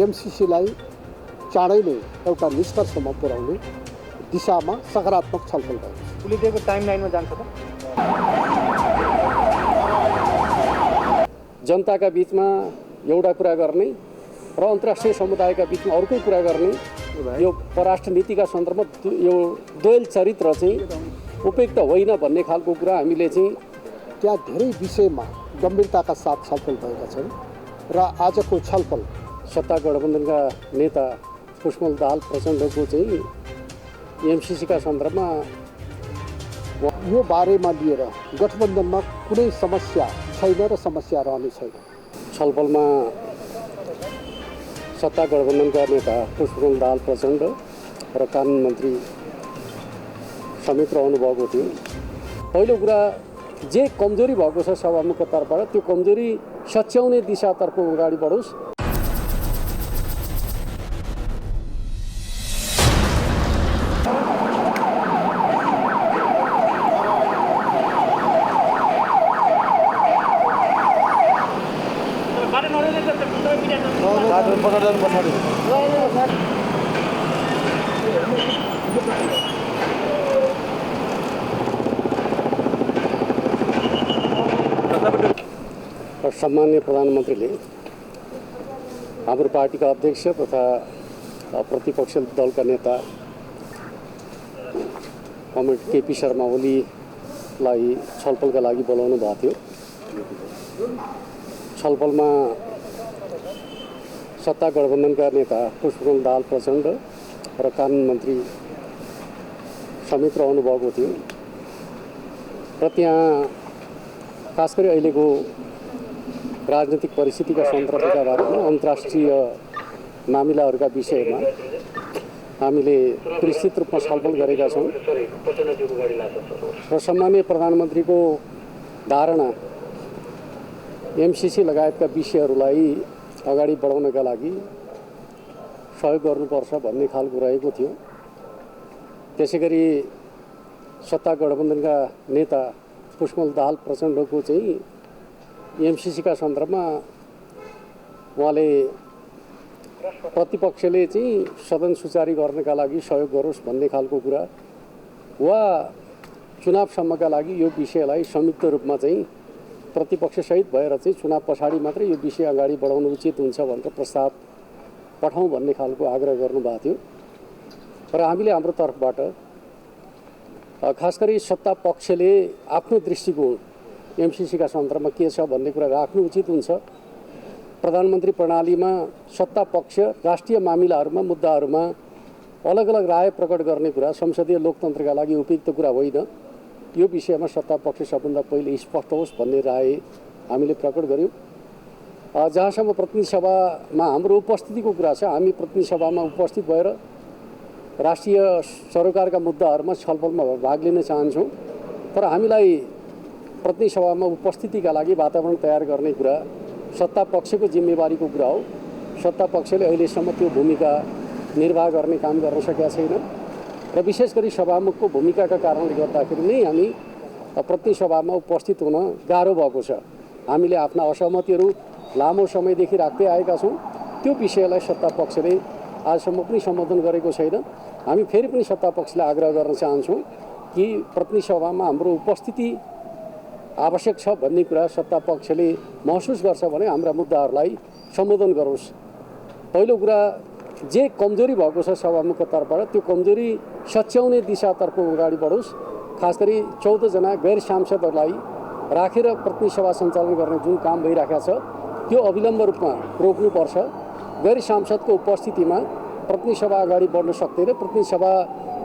एमसीसीलाई चाँडै नै एउटा निष्कर्षमा पुर्याउने दिशामा सकारात्मक छलफल भएको छ। उसले दिएको टाइमलाइनमा जान्छ त? जनताका बिचमा एउटा कुरा गर्ने र अन्तर्राष्ट्रिय समुदायका बिचमा अर्कै कुरा गर्ने, यो परराष्ट्र नीतिका सन्दर्भमा यो द्वैल चरित्र चाहिँ उपयुक्त होइन भन्ने खालको कुरा हामीले चाहिँ त्यहाँ धेरै विषयमा गम्भीरताका साथ छलफल भएका छन् र आजको छलफल सत्ता गठबन्धनका नेता पुष्पकमल दाहाल प्रचण्डको चाहिँ एमसीसीका सन्दर्भमा यो बारेमा लिएर गठबन्धनमा कुनै समस्या छैन र समस्या रहने छैन। छलफलमा सत्ता गठबन्धनका नेता पुष्पकमल दाहाल प्रचण्ड र कानुन मन्त्री समेत रहनुभएको थियो। पहिलो कुरा, जे कमजोरी भएको छ सभामुखको तर्फबाट त्यो कमजोरी सच्याउने दिशातर्फ अगाडि बढोस्। सम्माननीय प्रधानमन्त्रीले हाम्रो पार्टीका अध्यक्ष तथा प्रतिपक्ष दलका नेता कमरेड केपी शर्मा ओलीलाई छलफलका लागि बोलाउनु भएको थियो। छलफलमा सत्ता गठबन्धनका नेता पुष्पकमल दाहाल प्रचण्ड र कानुन मन्त्री समेत रहनुभएको थियो र त्यहाँ खास गरी अहिलेको राजनीतिक परिस्थितिका सन्दर्भका बारेमा अन्तर्राष्ट्रिय मामिलाहरूका विषयमा हामीले विस्तृत रूपमा छलफल गरेका छौँ र सम्माननीय प्रधानमन्त्रीको धारणा एमसीसी लगायतका विषयहरूलाई अगाडि बढाउनका लागि सहयोग गर्नुपर्छ भन्ने खालको रहेको थियो। त्यसैगरी सत्ता गठबन्धनका नेता पुष्पकमल दाहाल प्रचण्डको चाहिँ एमसीसीका सन्दर्भमा उहाँले प्रतिपक्षले चाहिँ सदन सुचारू गर्नका लागि सहयोग गरोस् भन्ने खालको कुरा वा चुनावसम्मका लागि यो विषयलाई संयुक्त रूपमा चाहिँ प्रतिपक्षसहित भएर चाहिँ चुनाव पछाडि मात्रै यो विषय अगाडि बढाउनु उचित हुन्छ भनेर प्रस्ताव पठाउँ भन्ने खालको आग्रह गर्नुभएको थियो र हामीले हाम्रो तर्फबाट खास गरी सत्ता पक्षले आफ्नो दृष्टिकोण एमसीसीका सन्दर्भमा के छ भन्ने कुरा राख्नु उचित हुन्छ। प्रधानमन्त्री प्रणालीमा सत्ता पक्ष राष्ट्रिय मामिलाहरूमा मुद्दाहरूमा अलग अलग राय प्रकट गर्ने कुरा संसदीय लोकतन्त्रका लागि उपयुक्त कुरा होइन। यो विषयमा सत्ता पक्ष सबभन्दा पहिले स्पष्ट होस् भन्ने राय हामीले प्रकट गऱ्यौँ। जहाँसम्म प्रतिनिधि सभामा हाम्रो उपस्थितिको कुरा छ, हामी प्रतिनिधि सभामा उपस्थित भएर राष्ट्रिय सरोकारका मुद्दाहरूमा छलफलमा भाग लिन चाहन्छौँ, तर हामीलाई प्रतिनिधि सभामा उपस्थितिका लागि वातावरण तयार गर्ने कुरा सत्ता पक्षको जिम्मेवारीको कुरा हो। सत्ता पक्षले अहिलेसम्म त्यो भूमिका निर्वाह गर्ने काम गर्न सकेका छैन र विशेष गरी सभामुखको भूमिकाका कारणले गर्दाखेरि नै हामी प्रतिनिधि सभामा उपस्थित हुन गाह्रो भएको छ। हामीले आफ्ना असहमतिहरू लामो समयदेखि राख्दै आएका छौँ। त्यो विषयलाई सत्ता पक्षले आजसम्म पनि सम्बोधन गरेको छैन। हामी फेरि पनि सत्ता पक्षलाई आग्रह गर्न चाहन्छौँ कि प्रतिनिधि सभामा हाम्रो उपस्थिति आवश्यक छ भन्ने कुरा सत्ता पक्षले महसुस गर्छ भने हाम्रा मुद्दाहरूलाई सम्बोधन गरोस्। पहिलो कुरा, जे कमजोरी भएको छ सभामुखको तर्फबाट त्यो कमजोरी सच्याउने दिशातर्फ अगाडि बढोस्। खास गरी 14 जना गैर सांसदहरूलाई राखेर प्रतिनिधि सभा सञ्चालन गर्ने जुन काम भइरहेको छ त्यो अविलम्ब रूपमा रोक्नुपर्छ। गैर सांसदको उपस्थितिमा प्रतिनिधि सभा अगाडि बढ्न सक्दैन। प्रतिनिधि सभा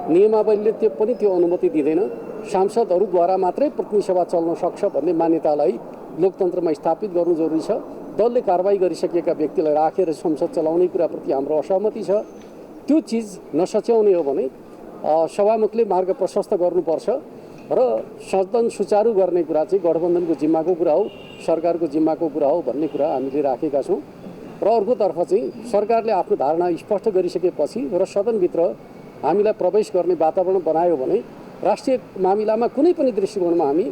नियमावलीले त्यो अनुमति दिँदैन। सांसदहरूद्वारा मात्रै प्रतिनिधि सभा चल्न सक्छ भन्ने मान्यतालाई लोकतन्त्रमा स्थापित गर्नु जरुरी छ। दलले कारबाही गरिसकेका व्यक्तिलाई राखेर संसद चलाउने कुराप्रति हाम्रो असहमति छ। त्यो चिज नसच्याउने हो भने सभामुखले मार्ग प्रशस्त गर्नुपर्छ र सदन सुचारू गर्ने कुरा चाहिँ गठबन्धनको जिम्माको कुरा हो, सरकारको जिम्माको कुरा हो भन्ने कुरा हामीले राखेका छौँ। र अर्कोतर्फ चाहिँ सरकारले आफ्नो धारणा स्पष्ट गरिसकेपछि र सदनभित्र हामीलाई प्रवेश गर्ने वातावरण बनायो भने राष्ट्रिय मामिलामा कुनै पनि दृष्टिकोणमा हामी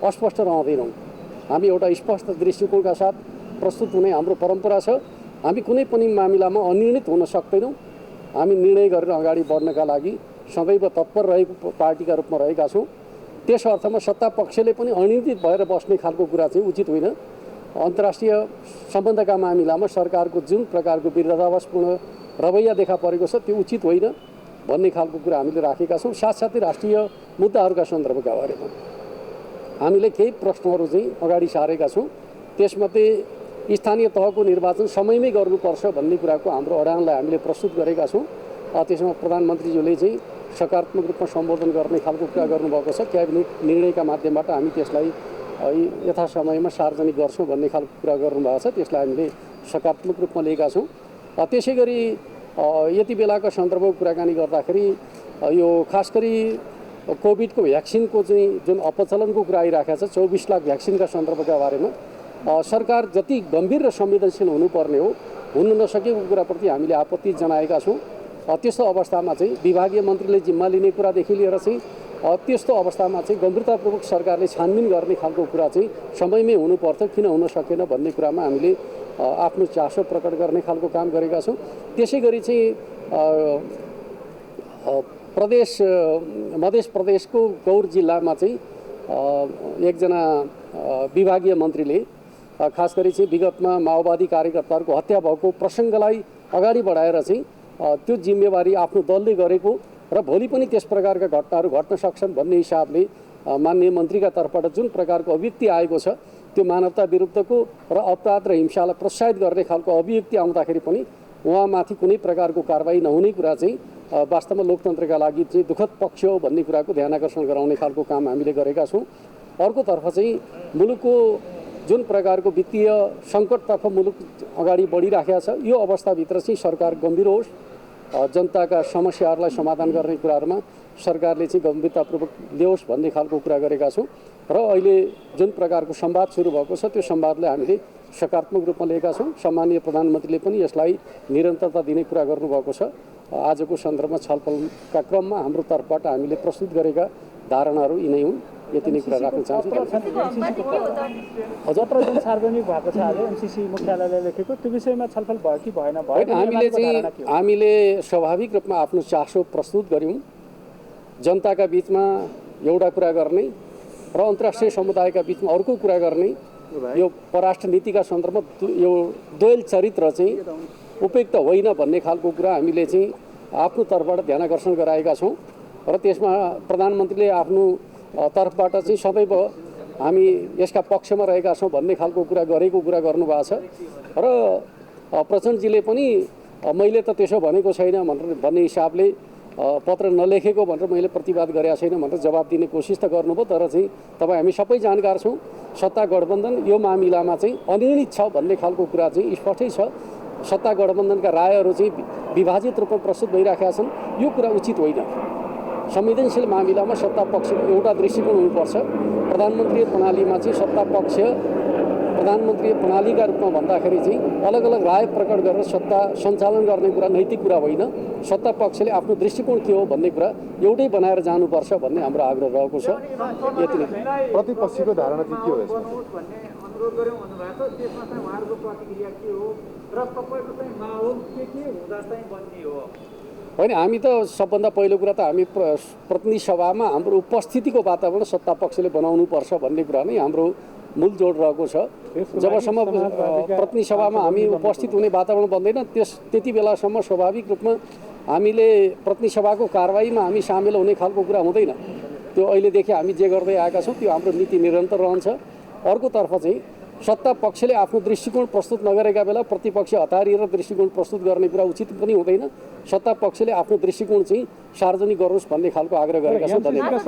अस्पष्ट रहँदैनौँ। हामी एउटा स्पष्ट दृष्टिकोणका साथ प्रस्तुत हुने हाम्रो परम्परा छ हामी कुनै पनि मामिलामा अनिर्णित हुन सक्दैनौँ। हामी निर्णय गरेर अगाडि बढ्नका लागि सदैव तत्पर रहेको पार्टीका रूपमा रहेका छौँ। त्यस अर्थमा सत्ता पक्षले पनि अनिर्णित भएर बस्ने खालको कुरा चाहिँ उचित होइन। अन्तर्राष्ट्रिय सम्बन्धका मामिलामा सरकारको जुन प्रकारको विरोधाभासपूर्ण रवैया देखा परेको छ त्यो उचित होइन भन्ने खालको कुरा हामीले राखेका छौँ। साथसाथै राष्ट्रिय मुद्दाहरूका सन्दर्भका बारेमा हामीले केही प्रश्नहरू चाहिँ अगाडि सारेका छौँ। त्यसमध्ये स्थानीय तहको निर्वाचन समयमै गर्नुपर्छ भन्ने कुराको हाम्रो अडानलाई हामीले प्रस्तुत गरेका छौँ। त्यसमा प्रधानमन्त्रीज्यूले चाहिँ सकारात्मक रूपमा सम्बोधन गर्ने खालको कुरा गर्नुभएको छ। क्याबिनेट निर्णयका माध्यमबाट हामी त्यसलाई यथासमयमा सार्वजनिक गर्छौँ भन्ने खालको कुरा गर्नुभएको छ। त्यसलाई हामीले सकारात्मक रूपमा लिएका छौँ। त्यसै गरी यति बेलाको सन्दर्भमा कुराकानी गर्दाखेरि यो खास गरी कोभिडको भ्याक्सिनको चाहिँ जुन अपचलनको कुरा आइराखेको छ 24 लाख भ्याक्सिनका सन्दर्भका बारेमा सरकार जति गम्भीर र संवेदनशील हुनुपर्ने हो हुन नसकेको कुराप्रति हामीले आपत्ति जनाएका छौँ। त्यस्तो अवस्थामा चाहिँ विभागीय मन्त्रीले जिम्मा लिने कुरादेखि लिएर चाहिँ त्यस्तो अवस्थामा चाहिँ गम्भीरतापूर्वक सरकारले छानबिन गर्ने खालको कुरा चाहिँ समयमै हुनुपर्छ, किन हुन सकेन भन्ने कुरामा हामीले आफ्नो चासो प्रकट गर्ने खालको काम गरेका छौँ। त्यसै गरी चाहिँ मध्य प्रदेशको गौर जिल्लामा चाहिँ एकजना विभागीय मन्त्रीले खास गरी चाहिँ विगतमा माओवादी कार्यकर्ताहरूको हत्या भएको प्रसङ्गलाई अगाडि बढाएर चाहिँ त्यो जिम्मेवारी आफ्नो दलले गरेको र भोलि पनि त्यस प्रकारका घटनाहरू घट्न सक्छन् भन्ने हिसाबले माननीय मन्त्रीका तर्फबाट जुन प्रकारको अभिव्यक्ति आएको छ त्यो मानवता विरुद्धको र अपराध र हिंसालाई प्रोत्साहित गर्ने खालको अभिव्यक्ति आउँदाखेरि पनि उहाँमाथि कुनै प्रकारको कारबाही नहुने कुरा चाहिँ वास्तवमा लोकतन्त्रका लागि चाहिँ दुःखद पक्ष हो भन्ने कुराको ध्यानकर्षण गराउने खालको काम हामीले गरेका छौँ। अर्कोतर्फ चाहिँ मुलुकको जुन प्रकारको वित्तीय सङ्कटतर्फ मुलुक अगाडि बढिराखेको छ यो अवस्थाभित्र चाहिँ सरकार गम्भीर होस्, जनताका समस्याहरूलाई समाधान गर्ने कुराहरूमा सरकारले चाहिँ गम्भीरतापूर्वक ल्याओस् भन्ने खालको कुरा गरेका छौँ। र अहिले जुन प्रकारको संवाद सुरु भएको छ त्यो संवादलाई हामीले सकारात्मक रूपमा लिएका छौँ। सम्माननीय प्रधानमन्त्रीले पनि यसलाई निरन्तरता दिने कुरा गर्नुभएको छ। आजको सन्दर्भमा छलफलका क्रममा हाम्रो तर्फबाट हामीले प्रस्तुत गरेका धारणाहरू यिनै हुन्। यति नै कुरा राख्न चाहन्छु। जत्र जुन सार्वजनिक भएको छ आज एमसिसी मुख्यालयले लेखेको त्यो विषयमा छलफल भयो कि भएन? हामीले स्वाभाविक रूपमा आफ्नो चासो प्रस्तुत गऱ्यौँ। जनताका बिचमा एउटा कुरा गर्ने र अन्तर्राष्ट्रिय समुदायका बिचमा अर्को कुरा गर्ने, यो परराष्ट्र नीतिका सन्दर्भमा यो द्वैल चरित्र चाहिँ उपयुक्त होइन भन्ने खालको कुरा हामीले चाहिँ आफ्नो तर्फबाट ध्यानकर्षण गराएका छौँ। र त्यसमा प्रधानमन्त्रीले आफ्नो तर्फबाट चाहिँ सदैव हामी यसका पक्षमा रहेका छौँ भन्ने खालको कुरा गरेको कुरा गर्नुभएको छ। र प्रचण्डजीले पनि मैले त त्यसो भनेको छैन भन्ने हिसाबले पत्र नलेखेको भनेर मैले प्रतिवाद गरेको छैन भनेर जवाब दिने कोसिस त गर्नुभयो। तर चाहिँ तपाईँ हामी सबै जानकार छौँ सत्ता गठबन्धन यो मामिलामा चाहिँ अनिर्णित छ भन्ने खालको कुरा चाहिँ स्पष्टै छ। सत्ता गठबन्धनका रायहरू चाहिँ विभाजित रूपमा प्रस्तुत भइराखेका छन्। यो कुरा उचित होइन। संवेदनशील मामिलामा सत्ता पक्षको एउटा दृष्टिकोण हुनुपर्छ। प्रधानमन्त्री प्रणालीमा चाहिँ सत्ता पक्ष प्रधानमन्त्री प्रणालीका रूपमा भन्दाखेरि चाहिँ अलग अलग राय प्रकट गरेर सत्ता सञ्चालन गर्ने कुरा नैतिक कुरा होइन। सत्ता पक्षले आफ्नो दृष्टिकोण के हो भन्ने कुरा एउटै बनाएर जानुपर्छ भन्ने हाम्रो आग्रह रहेको छ। यति नै। प्रतिपक्षीको धारणा चाहिँ के हो यसमा? अनुरोध गऱ्यौँ भन्नुभएको छ, त्यसमा चाहिँ उहाँहरूको प्रतिक्रिया के हो र तपाईँको चाहिँ माहौल के हुँदा चाहिँ बन्ने हो? होइन, हामी त सबभन्दा पहिलो कुरा त हामी प्रतिनिधि सभामा हाम्रो उपस्थितिको वातावरण सत्ता पक्षले बनाउनुपर्छ भन्ने कुरा नै हाम्रो मूल जोड रहेको छ। जबसम्म प्रतिनिधि सभामा हामी उपस्थित हुने वातावरण बन्दैन त्यति बेलासम्म स्वाभाविक रूपमा हामीले प्रतिनिधि सभाको कारबाहीमा हामी सामेल हुने खालको कुरा हुँदैन। त्यो अहिलेदेखि हामी जे गर्दै आएका छौँ त्यो हाम्रो नीति निरन्तर रहन्छ। अर्कोतर्फ चाहिँ सत्ता पक्षले आफ्नो दृष्टिकोण प्रस्तुत नगरेका बेला प्रतिपक्ष हतारिएर दृष्टिकोण प्रस्तुत गर्ने कुरा उचित पनि हुँदैन। सत्ता पक्षले आफ्नो दृष्टिकोण चाहिँ सार्वजनिक गरोस् भन्ने खालको आग्रह गरेका छन्। धन्यवाद।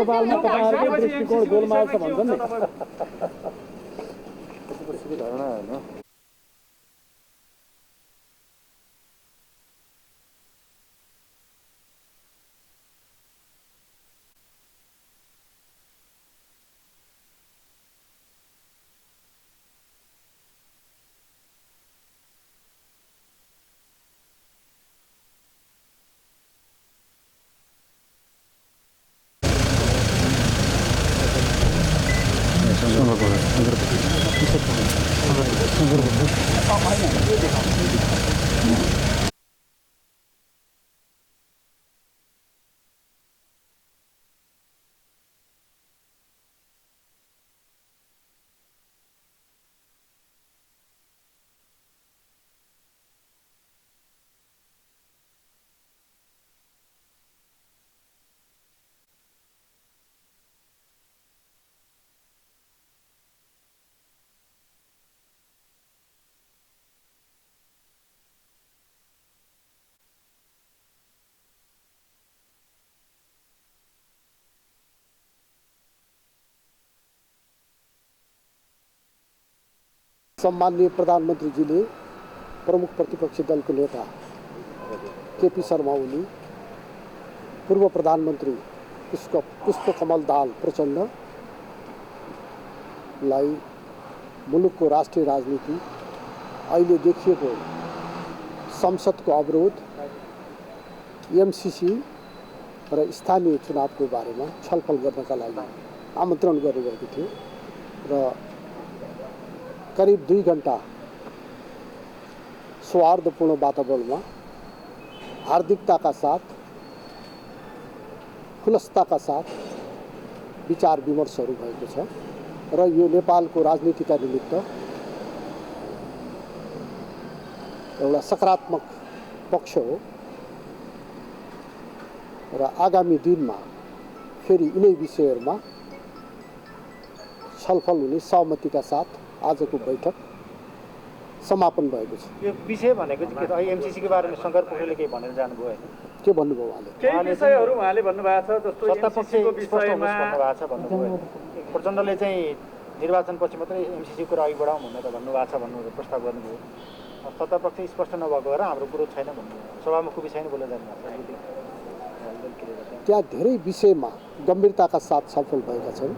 सम्माननीय प्रधानमन्त्रीजीले प्रमुख प्रतिपक्षी दलको नेता केपी शर्मा ओली, पूर्व प्रधानमन्त्री पुष्पकमल दाहाल प्रचण्डलाई मुलुकको राष्ट्रिय राजनीति, अहिले देखिएको संसदको अवरोध, एमसीसी र स्थानीय चुनावको बारेमा छलफल गर्नका लागि आमन्त्रण गर्नुभएको थियो र करिब 2 घण्टा सौहार्दपूर्ण वातावरणमा हार्दिकताका साथ, खुलसताका साथ विचार विमर्शहरू भएको छ र यो नेपालको राजनीतिका निमित्त एउटा सकारात्मक पक्ष हो र आगामी दिनमा फेरि यिनै विषयहरूमा छलफल हुने सहमतिका साथ आजको बैठक समापन भएको छ। यो विषय भनेको चाहिँ के त? एमसीसी को बारेमा शङ्कर पोखरेलले केही भनेर जानुभयो हैन? के भन्नुभयो उहाँले? केही विषयहरू उहाँले भन्नुभएको छ, जस्तो सत्तापक्ष एमसीसी को स्पष्ट हुनुहोस् विषयमा भन्नुभएको छ भन्नुभयो। प्रचण्डले चाहिँ निर्वाचनपछि मात्रै एमसीसी कुरा अघि बढाउँ भनेर त भन्नुभएको छ भन्नु प्रस्ताव गर्नुभयो। सत्तापक्ष स्पष्ट नभएको भएर हाम्रो कुरो छैन भन्नुभयो। सभामुखको विषयमा बोलेर जानुभएको छ। त्यहाँ धेरै विषयमा गम्भीरताका साथ छलफल भएका छन्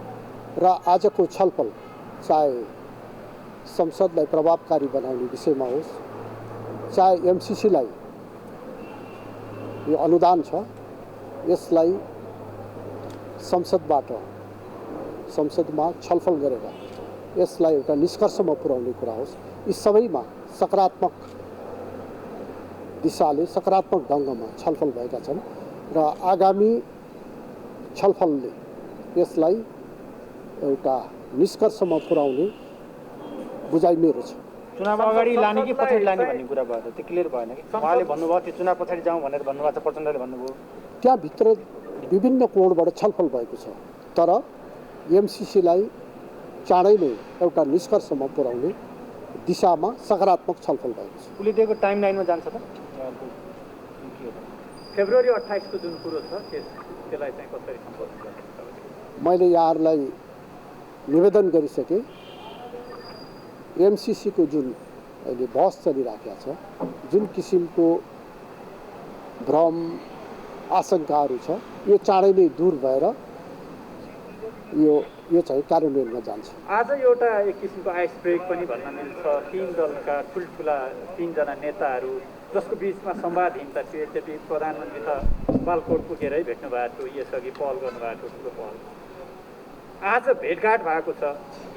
र आजको छलफल चाहे संसदलाई प्रभावकारी बनाउने विषयमा होस्, चाहे एमसीसीलाई यो अनुदान छ यसलाई संसदमा छलफल गरेर यसलाई एउटा निष्कर्षमा पुर्याउने कुरा होस्, यी सबैमा सकारात्मक दिशाले सकारात्मक ढङ्गमा छलफल भएका छन् र आगामी छलफलले यसलाई एउटा निष्कर्षमा पुर्याउने बुझाइ मेरो छ। चुनाव अगाडि लाने कि पछाडि लाने भन्ने कुरा भयो त, त्यो क्लियर भएन कि? उहाँले भन्नुभयो त्यो चुनाव पछाडि जाउँ भनेर भन्नुभएको छ, प्रचण्डले भन्नुभयो। त्यहाँभित्र विभिन्न कोणबाट छलफल भएको छ, तर एमसीसीलाई चाँडै नै एउटा निष्कर्षमा पुर्याउने दिशामा सकारात्मक छलफल भएको छ। उसले दिएको टाइमलाइनमा जान्छ त? फेब्रुअरी 28 को जुन कुरो छ त्यसलाई चाहिँ कसरी सम्बोधन गर्नुहुन्छ? मैले यहाँहरूलाई निवेदन गरिसकेँ। एमसीसी को जुन अहिले बहस चलिराखेको छ, जुन किसिमको भ्रम आशंकाहरू छ, यो चाँडै नै दूर भएर यो चाहिँ कार्यान्वयनमा जान्छ। आज एउटा एक किसिमको आइस ब्रेक पनि भन्न मिल्छ। 3 दलका ठुल्ठुला 3 जना नेताहरू जसको बिचमा संवादहीनता थियो। यद्यपि प्रधानमन्त्री त बालकोट पुगेरै भेट्नु भएको थियो, यसअघि पहल गर्नुभएको थियो, ठुलो पहल। आज भेटघाट भएको छ।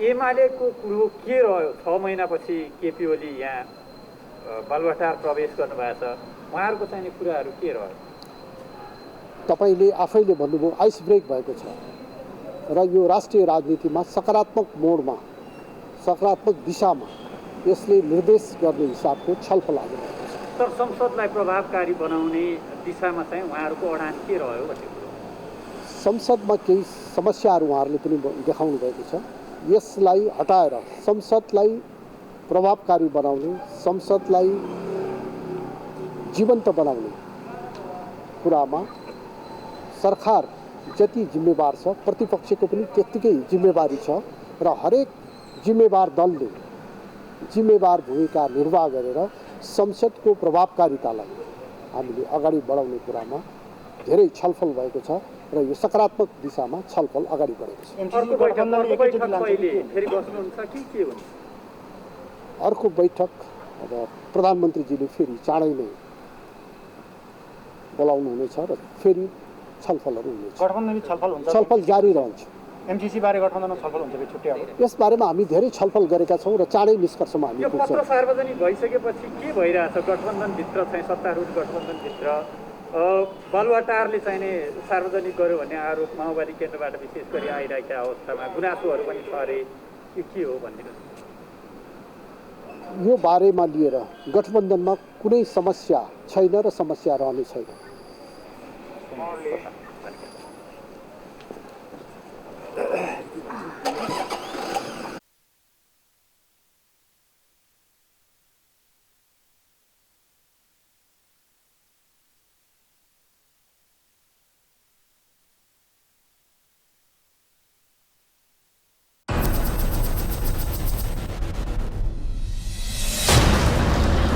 एमालेको कुरो के रह्यो? 6 महिनापछि केपी ओली यहाँ बालुवाटार प्रवेश गर्नुभएको छ, उहाँहरूको चाहिने कुराहरू के रह्यो? तपाईँले आफैले भन्नुभयो आइस ब्रेक भएको छ र यो राष्ट्रिय राजनीतिमा सकारात्मक मोडमा, सकारात्मक दिशामा यसले निर्देश गर्ने हिसाबको छलफल आज भएको छ। तर संसदलाई प्रभावकारी बनाउने दिशामा चाहिँ उहाँहरूको अडान के रह्यो भन्ने कुरो? संसदमा केही समस्याहरू उहाँहरूले पनि देखाउनु भएको छ। यसलाई हटाएर संसदलाई प्रभावकारी बनाउने, संसदलाई जीवन्त बनाउने कुरामा सरकार जति जिम्मेवार छ, प्रतिपक्षको पनि त्यत्तिकै जिम्मेवारी छ र हरेक जिम्मेवार दलले जिम्मेवार भूमिका निर्वाह गरेर संसदको प्रभावकारितालाई हामीले अगाडि बढाउने कुरामा धेरै छलफल भएको छ र यो सकारात्मक दिशामा छलफल अगाडि बढेको छ। अर्को बैठक अब प्रधानमन्त्रीजीले फेरि चाँडै नै बोलाउनु हुनेछ र फेरि छलफलहरू हुनेछ। गठबन्धन छलफल हुन्छ, छलफल जारी रहन्छ। एमसीसी बारे गठबन्धनमा छलफल हुन्छ कि छुट्टै? यसबारेमा हामी धेरै छलफल गरेका छौँ र चाँडै निष्कर्षमा हामी यो पुग्छौँ। पत्र सार्वजनिक भइसकेपछि के भइरहेछ गठबन्धनभित्र चाहिँ, सत्तारूढ गठबन्धनभित्र? बालुवाटारले चाहिने सार्वजनिक गर्यो भन्ने आरोप माओवादी केन्द्रबाट विशेष गरी आइरहेका अवस्थामा गुनासोहरू पनि छ अरे, के हो भनिदिनुहोस्। यो बारेमा लिएर गठबन्धनमा कुनै समस्या छैन र समस्या रहने छैन।